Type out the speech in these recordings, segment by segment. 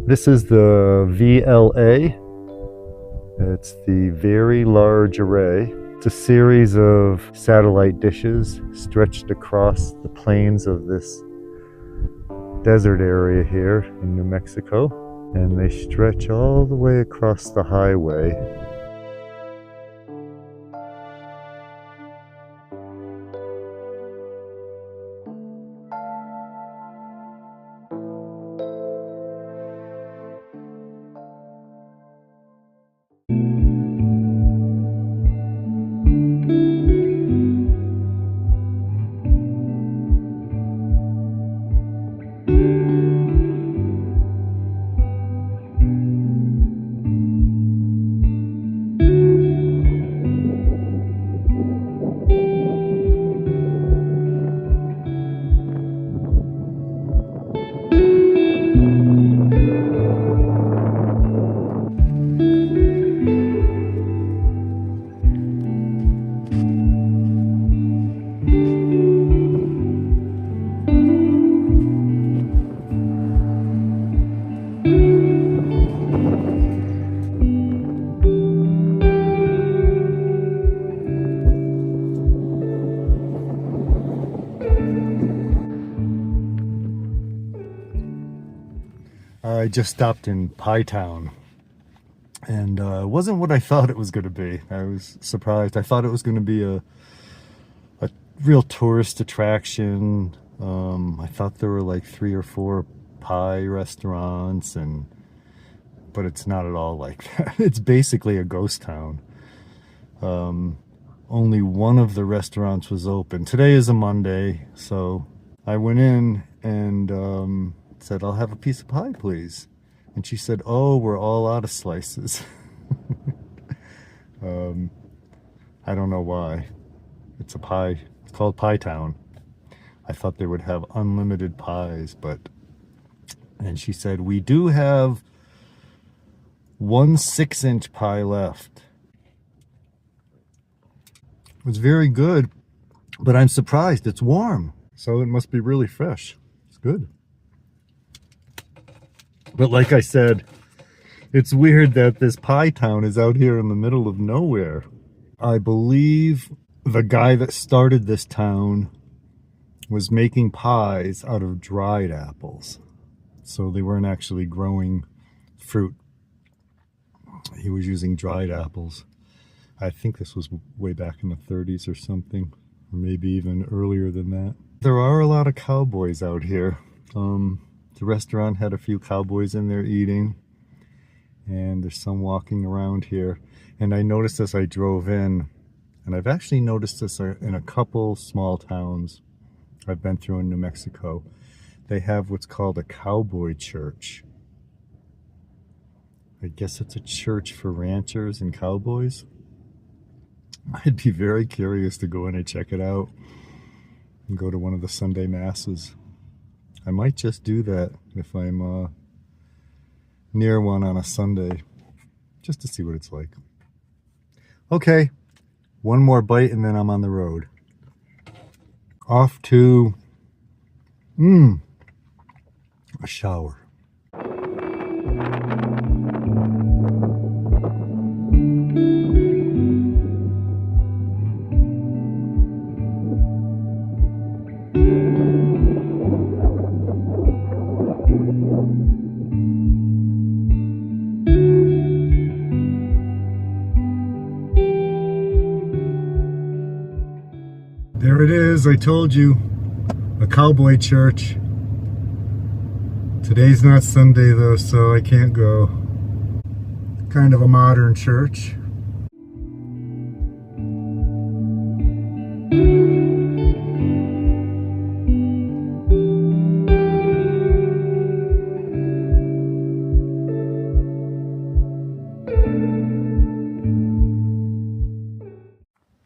This is the VLA. It's the Very Large Array. It's a series of satellite dishes stretched across the plains of this desert area here in New Mexico. And they stretch all the way across the highway. I just stopped in Pie Town, and it wasn't what I thought it was going to be. I was surprised. I thought it was going to be a real tourist attraction. I thought there were like 3 or 4 pie restaurants, but it's not at all like that. It's basically a ghost town. Only one of the restaurants was open. Today is a Monday, so I went in and said, "I'll have a piece of pie, please." And she said, "Oh, we're all out of slices." I don't know why. It's a pie. It's called Pie Town. I thought they would have unlimited pies, and she said, "We do have 1 6-inch pie left." It was very good, but I'm surprised. It's warm, so it must be really fresh. It's good. But like I said, it's weird that this pie town is out here in the middle of nowhere. I believe the guy that started this town was making pies out of dried apples. So they weren't actually growing fruit. He was using dried apples. I think this was way back in the 30s or something, or maybe even earlier than that. There are a lot of cowboys out here. The restaurant had a few cowboys in there eating, and there's some walking around here. And I noticed as I drove in, and I've actually noticed this in a couple small towns I've been through in New Mexico. They have what's called a cowboy church. I guess it's a church for ranchers and cowboys. I'd be very curious to go in and check it out and go to one of the Sunday masses. I might just do that if I'm near one on a Sunday, just to see what it's like. Okay, one more bite and then I'm on the road. Off to a shower. There it is, I told you, a cowboy church. Today's not Sunday though, so I can't go. Kind of a modern church.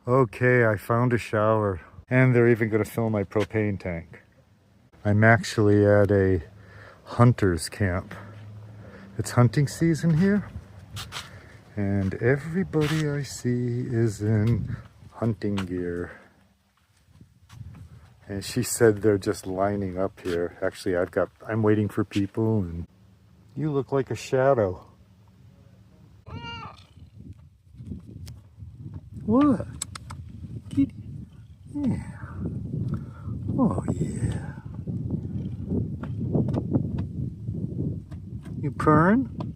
Okay, I found a shower, and they're even going to fill my propane tank. I'm actually at a hunter's camp. It's hunting season here, and everybody I see is in hunting gear. And she said they're just lining up here. Actually, I'm waiting for people, and You look like a shadow. What? Kitty? Yeah. Oh, yeah. You purring?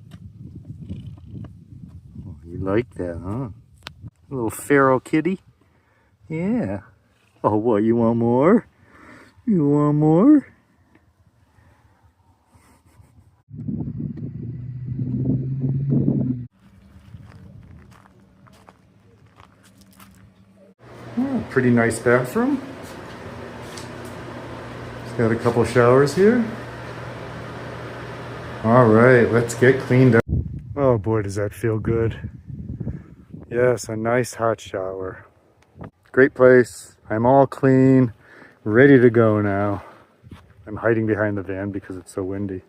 Oh, you like that, huh? A little feral kitty? Yeah. Oh, what? You want more? You want more? Oh, pretty nice bathroom. It's got a couple showers here. All right, let's get cleaned up. Oh boy, does that feel good. Yes, a nice hot shower. Great place. I'm all clean, ready to go now. I'm hiding behind the van because it's so windy.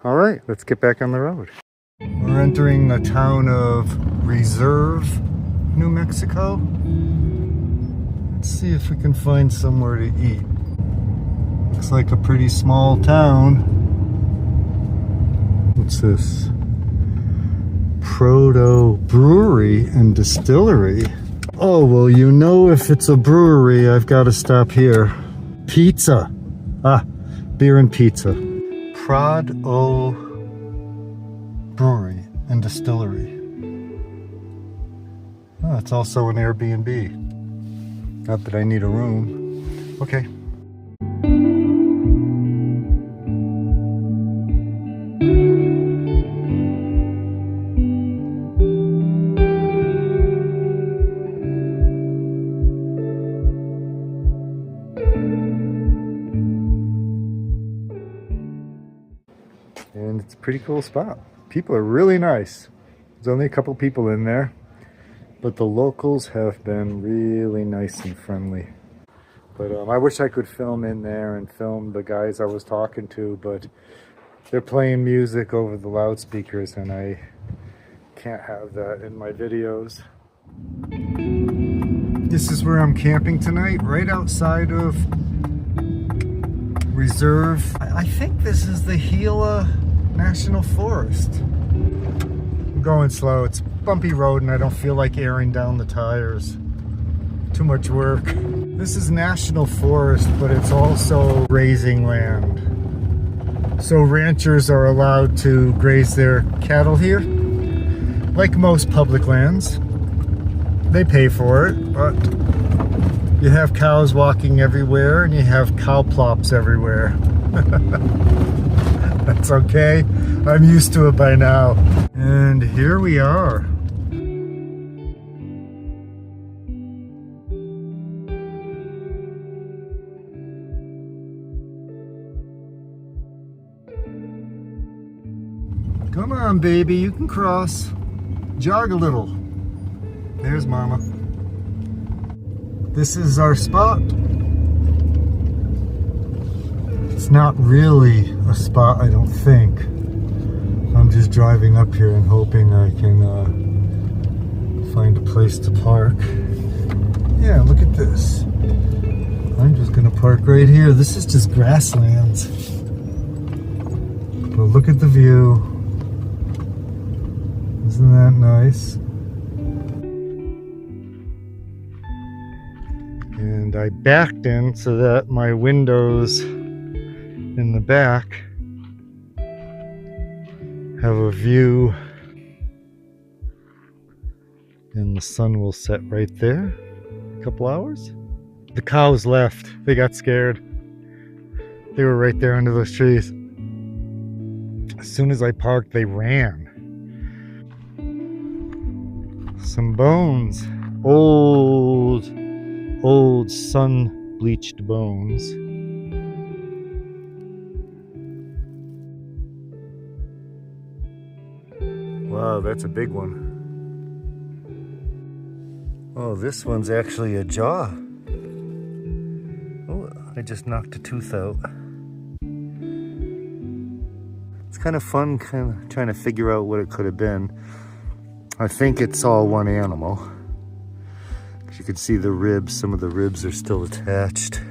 All right, let's get back on the road. We're entering the town of Reserve, New Mexico. Let's see if we can find somewhere to eat. Looks like a pretty small town. What's this? Prod-O Brewery and Distillery. Oh, well, you know, if it's a brewery, I've got to stop here. Pizza. Ah, beer and pizza. Prod-O Brewery and Distillery. Oh, it's also an Airbnb. Not that I need a room. Okay. And it's a pretty cool spot. People are really nice. There's only a couple people in there, but the locals have been really nice and friendly. But I wish I could film in there and film the guys I was talking to, but they're playing music over the loudspeakers and I can't have that in my videos. This is where I'm camping tonight, right outside of Reserve. I think this is the Gila National Forest. I'm going slow. It's a bumpy road and I don't feel like airing down the tires. Too much work. This is National Forest, but it's also grazing land. So ranchers are allowed to graze their cattle here. Like most public lands. They pay for it, but you have cows walking everywhere and you have cow plops everywhere. That's okay. I'm used to it by now. And here we are. Come on, baby, you can cross. Jog a little. There's Mama. This is our spot. It's not really a spot, I don't think. I'm just driving up here and hoping I can find a place to park. Yeah, look at this. I'm just gonna park right here. This is just grasslands. But look at the view. Isn't that nice? And I backed in so that my windows in the back have a view and the sun will set right there. A couple hours. The cows left. They got scared. They were right there under those trees. As soon as I parked, they ran. Some bones. Old sun-bleached bones. Wow, that's a big one. Oh, this one's actually a jaw. Oh, I just knocked a tooth out. It's kind of fun trying to figure out what it could have been. I think it's all one animal. You can see the ribs, some of the ribs are still attached.